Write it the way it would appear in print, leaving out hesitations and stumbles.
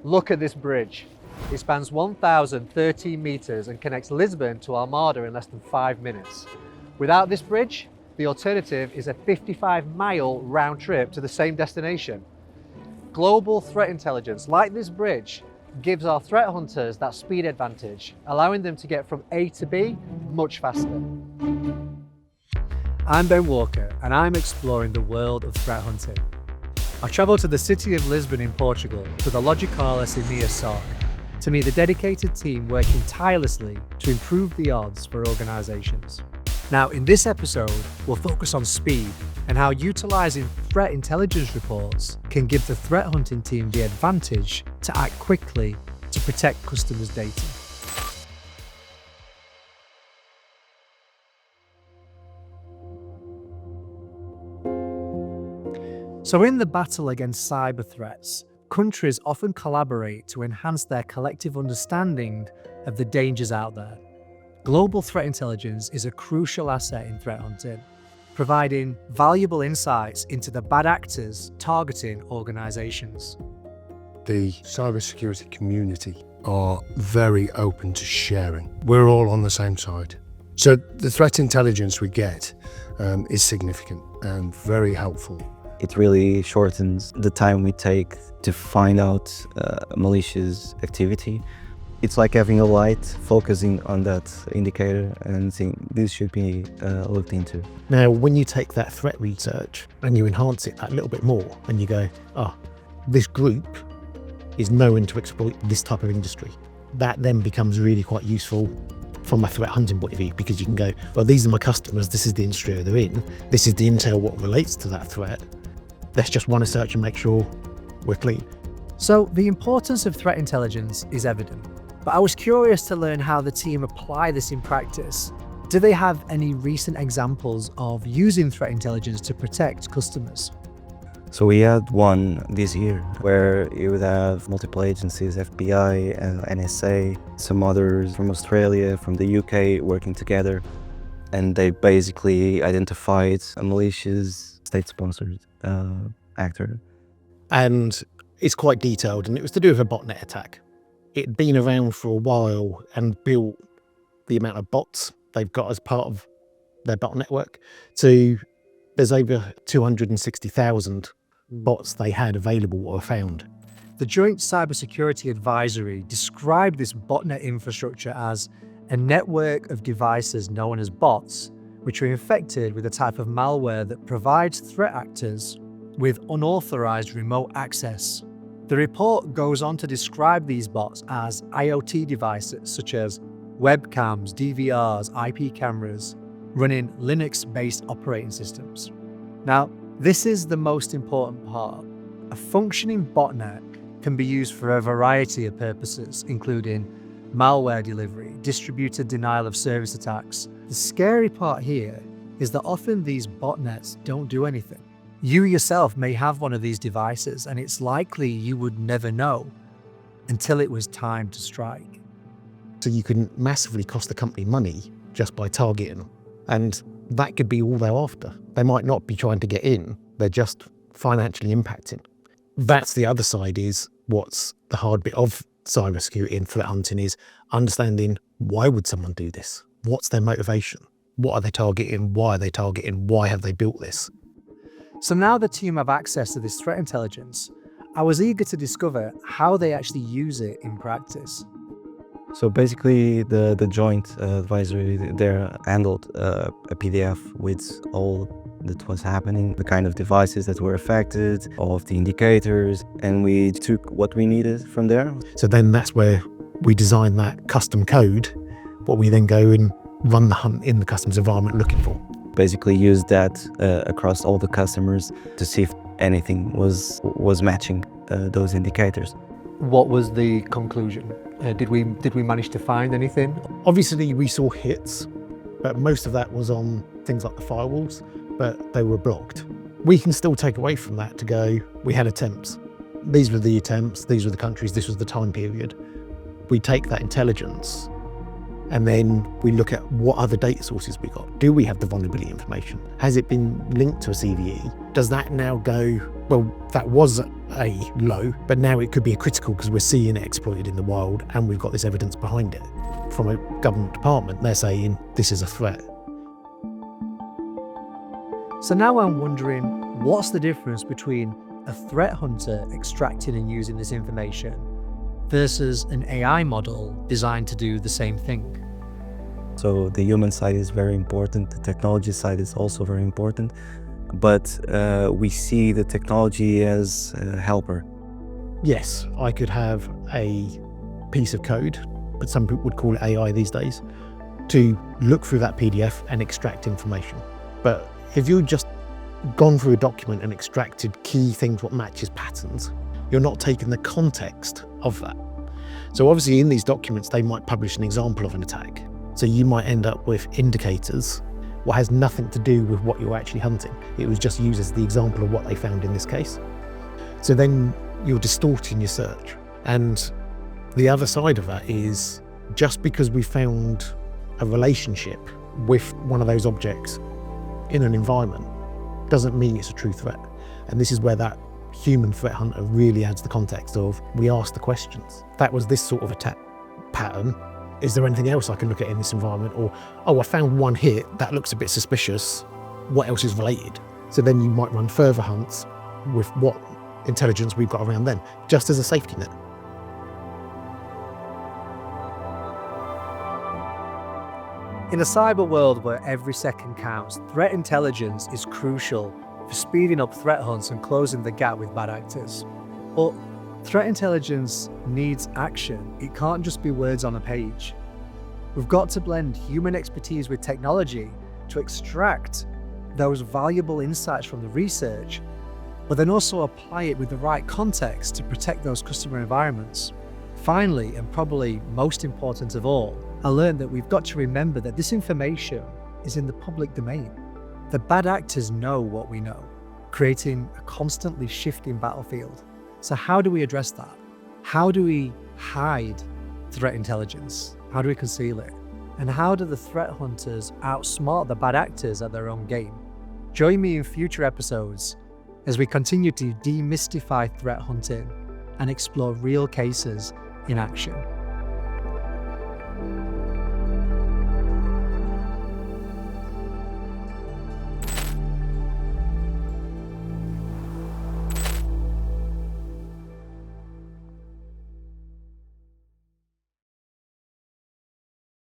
Look at this bridge. It spans 1,013 meters and connects Lisbon to Almada in less than 5 minutes. Without this bridge, the alternative is a 55-mile round trip to the same destination. Global threat intelligence, like this bridge, gives our threat hunters that speed advantage, allowing them to get from A to B much faster. I'm Ben Walker, and I'm exploring the world of threat hunting. I travelled to the city of Lisbon in Portugal to the Logicalis EMEA SOC to meet the dedicated team working tirelessly to improve the odds for organisations. Now, in this episode, we'll focus on speed and how utilising threat intelligence reports can give the threat hunting team the advantage to act quickly to protect customers' data. So in the battle against cyber threats, countries often collaborate to enhance their collective understanding of the dangers out there. Global threat intelligence is a crucial asset in threat hunting, providing valuable insights into the bad actors targeting organisations. The cybersecurity community are very open to sharing. We're all on the same side. So the threat intelligence we get is significant and very helpful. It really shortens the time we take to find out malicious activity. It's like having a light focusing on that indicator and saying this should be looked into. Now, when you take that threat research and you enhance it that little bit more and you go, this group is known to exploit this type of industry, that then becomes really quite useful from a threat hunting point of view, because you can go, well, these are my customers, this is the industry they're in, this is the intel what relates to that threat. Let's just run a search and make sure we're clean. So the importance of threat intelligence is evident, but I was curious to learn how the team apply this in practice. Do they have any recent examples of using threat intelligence to protect customers? So we had one this year where you would have multiple agencies, FBI and NSA, some others from Australia, from the UK working together, and they basically identified a malicious state-sponsored actor. And it's quite detailed, and it was to do with a botnet attack. It'd been around for a while and built the amount of bots they've got as part of their bot network. So there's over 260,000 bots they had available or found. The Joint Cybersecurity Advisory described this botnet infrastructure as a network of devices known as bots, which are infected with a type of malware that provides threat actors with unauthorized remote access. The report goes on to describe these bots as IoT devices such as webcams, DVRs, IP cameras, running Linux-based operating systems. Now, this is the most important part. A functioning botnet can be used for a variety of purposes, including malware delivery, distributed denial of service attacks. The scary part here is that often these botnets don't do anything. You yourself may have one of these devices, and it's likely you would never know until it was time to strike. So you can massively cost the company money just by targeting, and that could be all they're after. They might not be trying to get in, they're just financially impacting. That's the other side, is what's the hard bit of cybersecurity and threat hunting, is understanding why would someone do this? What's their motivation? What are they targeting? Why are they targeting? Why have they built this? So now the team have access to this threat intelligence. I was eager to discover how they actually use it in practice. So basically the Joint Advisory there handled a PDF with all that was happening, the kind of devices that were affected, all of the indicators, and we took what we needed from there. So then that's where we design that custom code, what we then go and run the hunt in the customer's environment looking for. Basically used that across all the customers to see if anything was matching those indicators. What was the conclusion? Did we manage to find anything? Obviously we saw hits, but most of that was on things like the firewalls, but they were blocked. We can still take away from that to go, we had attempts. These were the attempts, these were the countries, this was the time period. We take that intelligence And then we look at what other data sources we got. Do we have the vulnerability information? Has it been linked to a CVE? Does that now go, well, that was a low, but now it could be a critical because we're seeing it exploited in the wild and we've got this evidence behind it. From a government department, they're saying this is a threat. So now I'm wondering, what's the difference between a threat hunter extracting and using this information versus an AI model designed to do the same thing? So the human side is very important. The technology side is also very important. But we see the technology as a helper. Yes, I could have a piece of code, but some people would call it AI these days, to look through that PDF and extract information. But if you've just gone through a document and extracted key things, what matches patterns, you're not taking the context of that. So obviously in these documents, they might publish an example of an attack. So you might end up with indicators, what has nothing to do with what you're actually hunting. It was just used as the example of what they found in this case. So then you're distorting your search. And the other side of that is, just because we found a relationship with one of those objects in an environment doesn't mean it's a true threat. And this is where that human threat hunter really adds the context of, we ask the questions. That was this sort of attack pattern. Is there anything else I can look at in this environment? Or, oh, I found one hit, that looks a bit suspicious. What else is related? So then you might run further hunts with what intelligence we've got around them, just as a safety net. In a cyber world where every second counts, threat intelligence is crucial for speeding up threat hunts and closing the gap with bad actors. But threat intelligence needs action. It can't just be words on a page. We've got to blend human expertise with technology to extract those valuable insights from the research, but then also apply it with the right context to protect those customer environments. Finally, and probably most important of all, I learned that we've got to remember that this information is in the public domain. The bad actors know what we know, creating a constantly shifting battlefield. So how do we address that? How do we hide threat intelligence? How do we conceal it? And how do the threat hunters outsmart the bad actors at their own game? Join me in future episodes as we continue to demystify threat hunting and explore real cases in action.